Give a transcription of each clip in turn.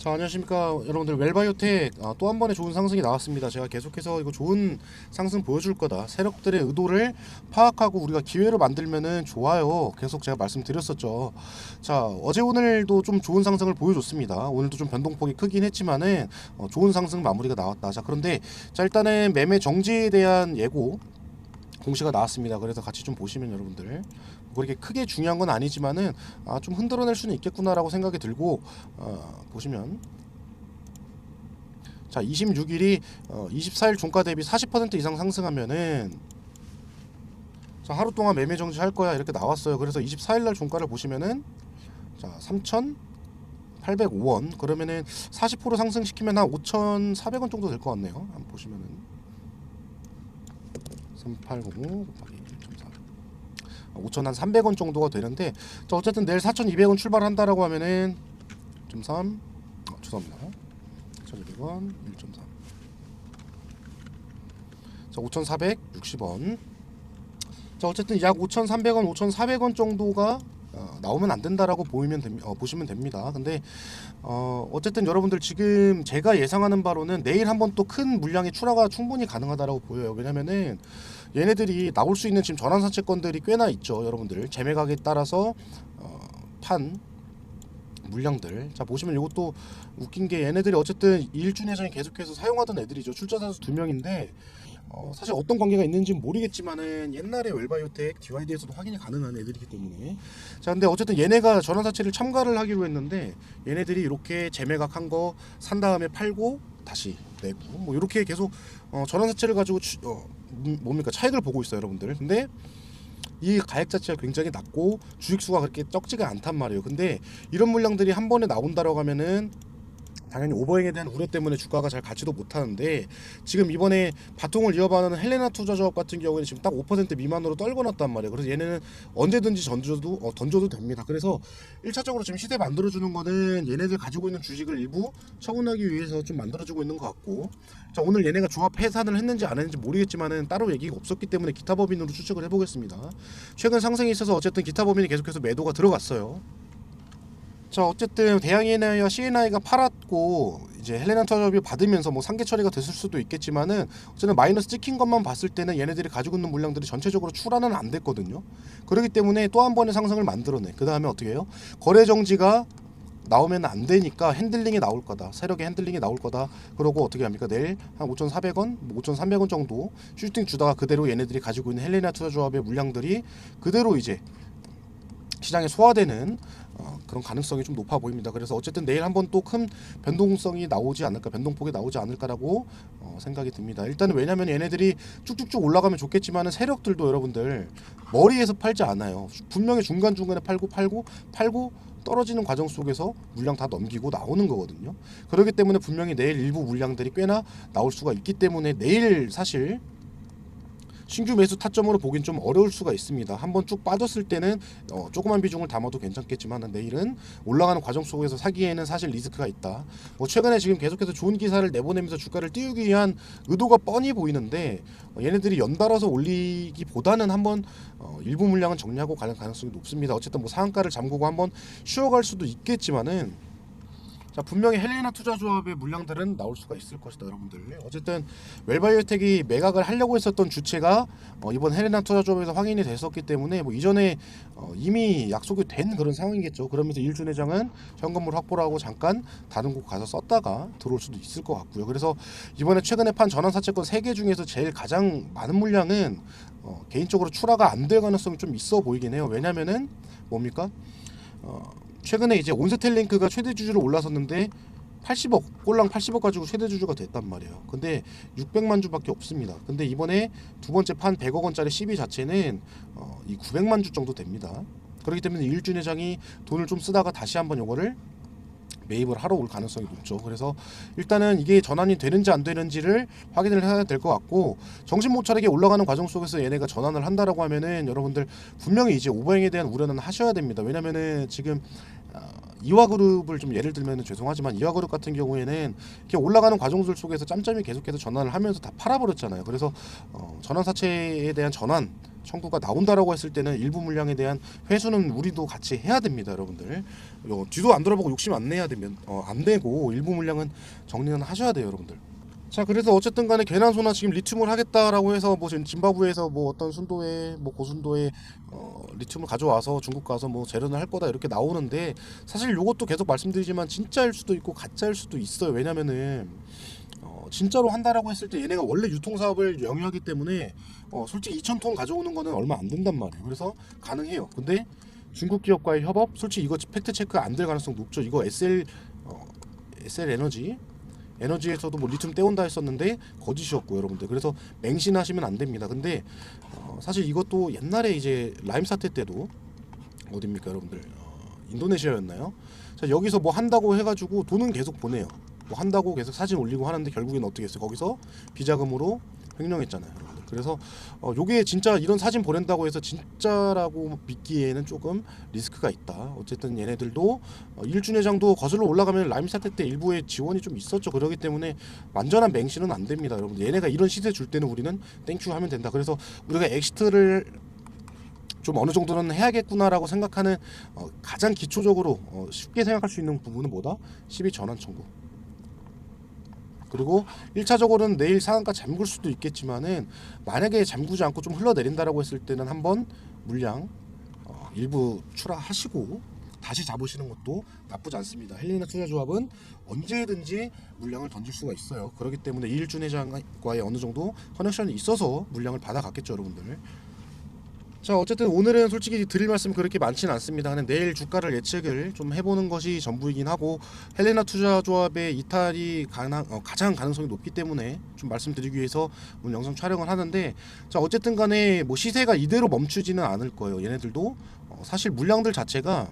자, 안녕하십니까 여러분들. 웰바이오텍 또 한 번의 좋은 상승이 나왔습니다. 제가 계속해서 이거 좋은 상승 보여줄 거다, 세력들의 의도를 파악하고 우리가 기회를 만들면은 좋아요, 계속 제가 말씀드렸었죠. 자, 어제 오늘도 좀 좋은 상승을 보여줬습니다. 오늘도 좀 변동폭이 크긴 했지만은 좋은 상승 마무리가 나왔다. 자, 그런데 자, 일단은 매매 정지에 대한 예고 공시가 나왔습니다. 그래서 같이 좀 보시면 여러분들 그렇게 크게 중요한 건 아니지만은 좀 흔들어낼 수는 있겠구나라고 생각이 들고, 보시면 자, 26일이 24일 종가 대비 40% 이상 상승하면은 자, 하루 동안 매매 정지할 거야 이렇게 나왔어요. 그래서 24일 날 종가를 보시면은 자, 3,805원, 그러면은 40% 상승시키면 한 5,400원 정도 될 것 같네요. 한번 보시면은 3805 곱하기 1.4 5,300원 정도가 되는데, 자, 어쨌든 내일 4,200원 출발한다라고 하면은 1.3 죄송합니다. 4,200원 1.3 자, 5,460원. 자, 어쨌든 약 5,300원 5,400원 정도가 나오면 안 된다라고 보시면 됩니다. 근데 어쨌든 여러분들 지금 제가 예상하는 바로는 내일 한번 또 큰 물량의 출하가 충분히 가능하다라고 보여요. 왜냐면은 얘네들이 나올 수 있는 지금 전환사채권들이 꽤나 있죠. 여러분들 재매각에 따라서 판 물량들. 자, 보시면 이것도 웃긴 게 얘네들이 어쨌든 일주 내전에 계속해서 사용하던 애들이죠. 출자 선수 2명인데 사실 어떤 관계가 있는지는 모르겠지만은 옛날에 웰바이오텍 DYD에서도 확인이 가능한 애들이기 때문에. 자, 근데 어쨌든 얘네가 전환사채를 참가를 하기로 했는데 얘네들이 이렇게 재매각한 거 산 다음에 팔고 다시 내고 뭐 이렇게 계속 전환사채를 가지고 뭡니까 차익을 보고 있어요, 여러분들. 근데 이 가액 자체가 굉장히 낮고 주식수가 그렇게 적지가 않단 말이에요. 근데 이런 물량들이 한 번에 나온다라고 하면은 당연히 오버행에 대한 우려 때문에 주가가 잘 가지도 못하는데, 지금 이번에 바통을 이어받는 헬레나 투자조합 같은 경우에는 지금 딱 5% 미만으로 떨궈놨단 말이에요. 그래서 얘네는 언제든지 던져도 됩니다. 그래서 1차적으로 지금 시세 만들어주는 거는 얘네들 가지고 있는 주식을 일부 처분하기 위해서 좀 만들어주고 있는 것 같고, 자, 오늘 얘네가 조합 해산을 했는지 안 했는지 모르겠지만은 따로 얘기가 없었기 때문에 기타 법인으로 추측을 해보겠습니다. 최근 상승에 있어서 어쨌든 기타 법인이 계속해서 매도가 들어갔어요. 자, 어쨌든 대양ENI와 CNI가 팔았고 이제 헬레나 투자협이 받으면서 뭐 상계 처리가 됐을 수도 있겠지만은 어쨌든 마이너스 찍힌 것만 봤을 때는 얘네들이 가지고 있는 물량들이 전체적으로 출하는 안 됐거든요. 그렇기 때문에 또 한 번의 상승을 만들어내. 그 다음에 어떻게 해요? 거래 정지가 나오면 안 되니까 핸들링이 나올 거다. 세력의 핸들링이 나올 거다. 그러고 어떻게 합니까? 내일 한 5,400원, 5,300원 정도 슈팅 주다가 그대로 얘네들이 가지고 있는 헬레나 투자조합의 물량들이 그대로 이제 시장에 소화되는 그런 가능성이 좀 높아 보입니다. 그래서 어쨌든 내일 한번 또 큰 변동성이 나오지 않을까, 변동폭이 나오지 않을까라고 생각이 듭니다. 일단은 왜냐면 얘네들이 쭉쭉쭉 올라가면 좋겠지만은 세력들도 여러분들 머리에서 팔지 않아요. 분명히 중간중간에 팔고 떨어지는 과정 속에서 물량 다 넘기고 나오는 거거든요. 그렇기 때문에 분명히 내일 일부 물량들이 꽤나 나올 수가 있기 때문에 내일 사실 신규 매수 타점으로 보긴 좀 어려울 수가 있습니다. 한번 쭉 빠졌을 때는 조그만 비중을 담아도 괜찮겠지만 내일은 올라가는 과정 속에서 사기에는 사실 리스크가 있다. 뭐 최근에 지금 계속해서 좋은 기사를 내보내면서 주가를 띄우기 위한 의도가 뻔히 보이는데 얘네들이 연달아서 올리기보다는 한번 일부 물량은 정리하고 가는 가능성이 높습니다. 어쨌든 뭐 상한가를 잠그고 한번 쉬어갈 수도 있겠지만은, 자, 분명히 헬레나 투자조합의 물량들은 나올 수가 있을 것이다, 여러분들. 어쨌든 웰바이오텍이 매각을 하려고 했었던 주체가 이번 헬레나 투자조합에서 확인이 됐었기 때문에 뭐 이전에 이미 약속이 된 그런 상황이겠죠. 그러면서 일준 회장은 현금을 확보를 하고 잠깐 다른 곳 가서 썼다가 들어올 수도 있을 것 같고요. 그래서 이번에 최근에 판 전환사채권 3개 중에서 제일 가장 많은 물량은 개인적으로 출하가 안 될 가능성이 좀 있어 보이긴 해요. 왜냐면은 뭡니까? 최근에 이제 온스텔링크가 최대 주주로 올라섰는데 80억, 꼴랑 80억 가지고 최대 주주가 됐단 말이에요. 근데 600만 주밖에 없습니다. 근데 이번에 두 번째 판 100억 원짜리 CB 자체는 이 900만 주 정도 됩니다. 그렇기 때문에 일준 회장이 돈을 좀 쓰다가 다시 한번 요거를 매입을 하러 올 가능성이 높죠. 그래서 일단은 이게 전환이 되는지 안 되는지를 확인을 해야 될 것 같고, 정신 못 차리게 올라가는 과정 속에서 얘네가 전환을 한다라고 하면은 여러분들 분명히 이제 오버행에 대한 우려는 하셔야 됩니다. 왜냐면은 지금 이화그룹을 좀 예를 들면 죄송하지만 이화그룹 같은 경우에는 이렇게 올라가는 과정들 속에서 짬짬이 계속해서 전환을 하면서 다 팔아버렸잖아요. 그래서 전환사채에 대한 전환 청구가 나온다라고 했을 때는 일부 물량에 대한 회수는 우리도 같이 해야 됩니다, 여러분들. 뒤도 안 돌아보고 욕심 안 내야 되면 안 되고 일부 물량은 정리는 하셔야 돼요, 여러분들. 자, 그래서 어쨌든 간에 괜한 소나 지금 리튬을 하겠다라고 해서 뭐 지금 짐바브웨에서 뭐 어떤 순도에 뭐 고순도에 리튬을 가져와서 중국 가서 뭐 재련을 할 거다 이렇게 나오는데, 사실 요것도 계속 말씀드리지만 진짜일 수도 있고 가짜일 수도 있어요. 왜냐면은 진짜로 한다라고 했을 때 얘네가 원래 유통사업을 영위하기 때문에 솔직히 2,000톤 가져오는 거는 얼마 안 된단 말이에요. 그래서 가능해요. 근데 중국 기업과의 협업, 솔직히 이거 팩트 체크 안 될 가능성 높죠. 이거 SL 에너지에서도 뭐 리튬 떼온다 했었는데 거짓이었고, 여러분들. 그래서 맹신하시면 안 됩니다. 근데 사실 이것도 옛날에 이제 라임 사태 때도 어딥니까, 여러분들? 인도네시아였나요? 자, 여기서 뭐 한다고 해가지고 돈은 계속 보내요. 뭐 한다고 계속 사진 올리고 하는데 결국엔 어떻게 했어요? 거기서 비자금으로 횡령했잖아요, 여러분들. 그래서 요게 진짜 이런 사진 보낸다고 해서 진짜라고 믿기에는 조금 리스크가 있다. 어쨌든 얘네들도 일준회장도 거슬러 올라가면 라임 사태 때 일부의 지원이 좀 있었죠. 그렇기 때문에 완전한 맹신은 안 됩니다, 여러분들. 얘네가 이런 시세 줄 때는 우리는 땡큐 하면 된다. 그래서 우리가 엑시트를 좀 어느 정도는 해야겠구나라고 생각하는 가장 기초적으로 쉽게 생각할 수 있는 부분은 뭐다? 12 전환 청구. 그리고 1차적으로는 내일 상한가 잠글 수도 있겠지만은, 만약에 잠그지 않고 좀 흘러내린다라고 했을 때는 한번 물량 일부 출하하시고 다시 잡으시는 것도 나쁘지 않습니다. 헬레나 투자조합은 언제든지 물량을 던질 수가 있어요. 그렇기 때문에 이일준 회장과의 어느 정도 커넥션이 있어서 물량을 받아갔겠죠, 여러분들. 자, 어쨌든 오늘은 솔직히 드릴 말씀 그렇게 많지는 않습니다. 그냥 내일 주가를 예측을 좀 해보는 것이 전부이긴 하고, 헬레나 투자조합의 이탈이 가장 가능성이 높기 때문에 좀 말씀드리기 위해서 오늘 영상 촬영을 하는데, 자, 어쨌든 간에 뭐 시세가 이대로 멈추지는 않을 거예요. 얘네들도 사실 물량들 자체가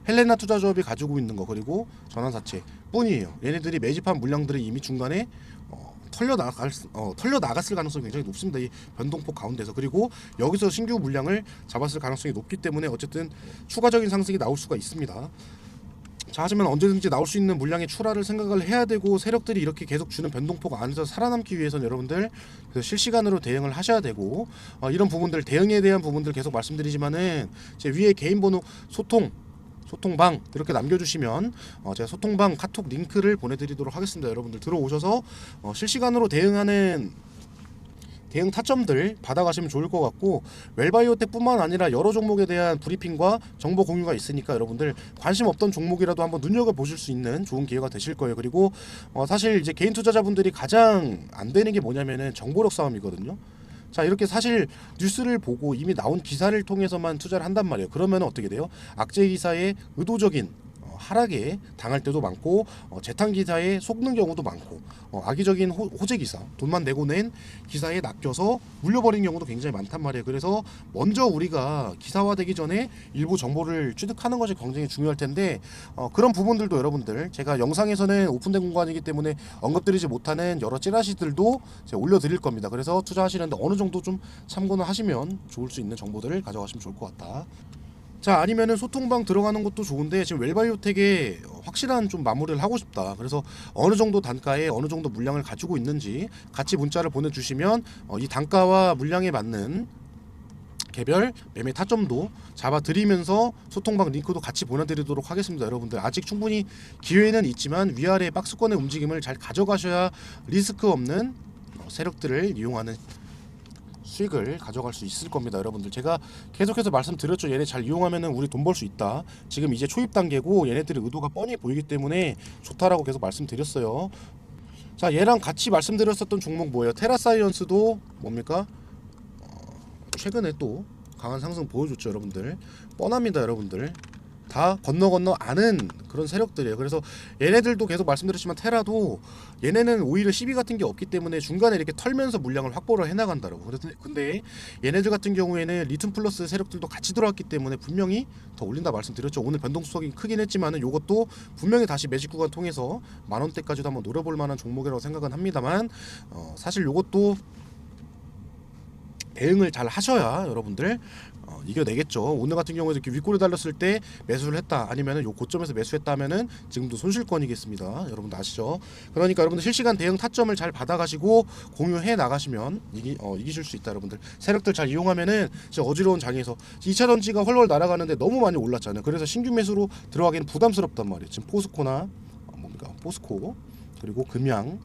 헬레나 투자조합이 가지고 있는 거 그리고 전환사채 뿐이에요. 얘네들이 매집한 물량들이 이미 중간에 털려 나갔을 가능성이 굉장히 높습니다. 이 변동폭 가운데서. 그리고 여기서 신규 물량을 잡았을 가능성이 높기 때문에 어쨌든 추가적인 상승이 나올 수가 있습니다. 자, 하지만 언제든지 나올 수 있는 물량의 출하를 생각을 해야 되고, 세력들이 이렇게 계속 주는 변동폭 안에서 살아남기 위해서는 여러분들 실시간으로 대응을 하셔야 되고, 이런 부분들, 대응에 대한 부분들 계속 말씀드리지만은 제 위에 개인 번호 소통방 이렇게 남겨주시면 제가 소통방 카톡 링크를 보내드리도록 하겠습니다. 여러분들 들어오셔서 실시간으로 대응하는 대응 타점들 받아가시면 좋을 것 같고, 웰바이오텍뿐만 아니라 여러 종목에 대한 브리핑과 정보 공유가 있으니까 여러분들 관심 없던 종목이라도 한번 눈여겨보실 수 있는 좋은 기회가 되실 거예요. 그리고 사실 이제 개인 투자자분들이 가장 안 되는 게 뭐냐면은 정보력 싸움이거든요. 자, 이렇게 사실 뉴스를 보고 이미 나온 기사를 통해서만 투자를 한단 말이에요. 그러면 어떻게 돼요? 악재 기사의 의도적인 하락에 당할 때도 많고, 재탕 기사에 속는 경우도 많고, 악의적인 호재 기사, 돈만 내고 낸 기사에 낚여서 물려버린 경우도 굉장히 많단 말이에요. 그래서 먼저 우리가 기사화되기 전에 일부 정보를 취득하는 것이 굉장히 중요할 텐데, 그런 부분들도 여러분들 제가 영상에서는 오픈된 공간이기 때문에 언급드리지 못하는 여러 찌라시들도 제가 올려드릴 겁니다. 그래서 투자하시는데 어느 정도 좀 참고는 하시면 좋을 수 있는 정보들을 가져가시면 좋을 것 같다. 자, 아니면은 소통방 들어가는 것도 좋은데, 지금 웰바이오텍에 확실한 좀 마무리를 하고 싶다. 그래서 어느 정도 단가에 어느 정도 물량을 가지고 있는지 같이 문자를 보내주시면 이 단가와 물량에 맞는 개별 매매 타점도 잡아드리면서 소통방 링크도 같이 보내드리도록 하겠습니다. 여러분들 아직 충분히 기회는 있지만 위아래 박스권의 움직임을 잘 가져가셔야 리스크 없는 세력들을 이용하는 수익을 가져갈 수 있을 겁니다. 여러분들 제가 계속해서 말씀드렸죠. 얘네 잘 이용하면은 우리 돈 벌 수 있다. 지금 이제 초입 단계고 얘네들의 의도가 뻔히 보이기 때문에 좋다라고 계속 말씀드렸어요. 자, 얘랑 같이 말씀드렸었던 종목 뭐예요? 테라사이언스도 뭡니까? 최근에 또 강한 상승 보여줬죠. 여러분들 뻔합니다. 여러분들 다 건너 아는 그런 세력들이에요. 그래서 얘네들도 계속 말씀드렸지만 테라도 얘네는 오히려 시비 같은 게 없기 때문에 중간에 이렇게 털면서 물량을 확보를 해나간다라고. 그래서 근데 얘네들 같은 경우에는 리튬 플러스 세력들도 같이 들어왔기 때문에 분명히 더 올린다 말씀드렸죠. 오늘 변동수석이 크긴 했지만은 요것도 분명히 다시 매직 구간 통해서 만원대까지도 한번 노려볼 만한 종목이라고 생각은 합니다만, 사실 요것도 대응을 잘 하셔야 여러분들 이겨내겠죠. 오늘 같은 경우에 이렇게 윗골을 달렸을 때 매수를 했다, 아니면은 요 고점에서 매수했다 하면은 지금도 손실권이겠습니다. 여러분들 아시죠? 그러니까 여러분들 실시간 대응 타점을 잘 받아가시고 공유해 나가시면 이기실 수 있다. 여러분들 세력들 잘 이용하면은 진짜 어지러운 장에서 2차 전지가 훨훨 날아가는데 너무 많이 올랐잖아요. 그래서 신규 매수로 들어가기는 부담스럽단 말이에요. 지금 포스코나 뭡니까 포스코, 그리고 금양,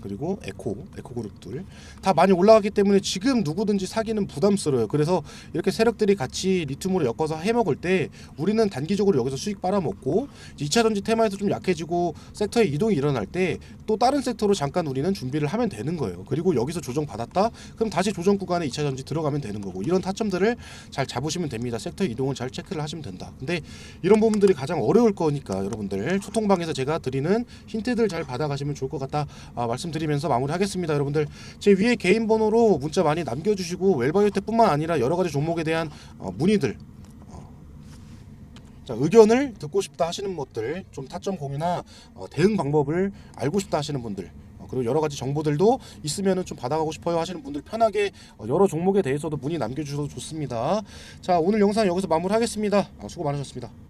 그리고 에코그룹들 다 많이 올라가기 때문에 지금 누구든지 사기는 부담스러워요. 그래서 이렇게 세력들이 같이 리튬으로 엮어서 해먹을 때 우리는 단기적으로 여기서 수익 빨아먹고 2차 전지 테마에서 좀 약해지고 섹터의 이동이 일어날 때 또 다른 섹터로 잠깐 우리는 준비를 하면 되는 거예요. 그리고 여기서 조정 받았다, 그럼 다시 조정 구간에 2차 전지 들어가면 되는 거고, 이런 타점들을 잘 잡으시면 됩니다. 섹터 이동을 잘 체크를 하시면 된다. 근데 이런 부분들이 가장 어려울 거니까 여러분들 소통방에서 제가 드리는 힌트들 잘 받아가시면 좋을 것 같다 말씀드리면서 마무리하겠습니다. 여러분들 제 위에 개인 번호로 문자 많이 남겨주시고 웰바이오텍뿐만 아니라 여러 가지 종목에 대한 문의들, 자, 의견을 듣고 싶다 하시는 분들, 좀 타점 공유나 대응 방법을 알고 싶다 하시는 분들, 그리고 여러 가지 정보들도 있으면은 좀 받아가고 싶어요 하시는 분들 편하게 여러 종목에 대해서도 문의 남겨주셔도 좋습니다. 자, 오늘 영상 여기서 마무리하겠습니다. 수고 많으셨습니다.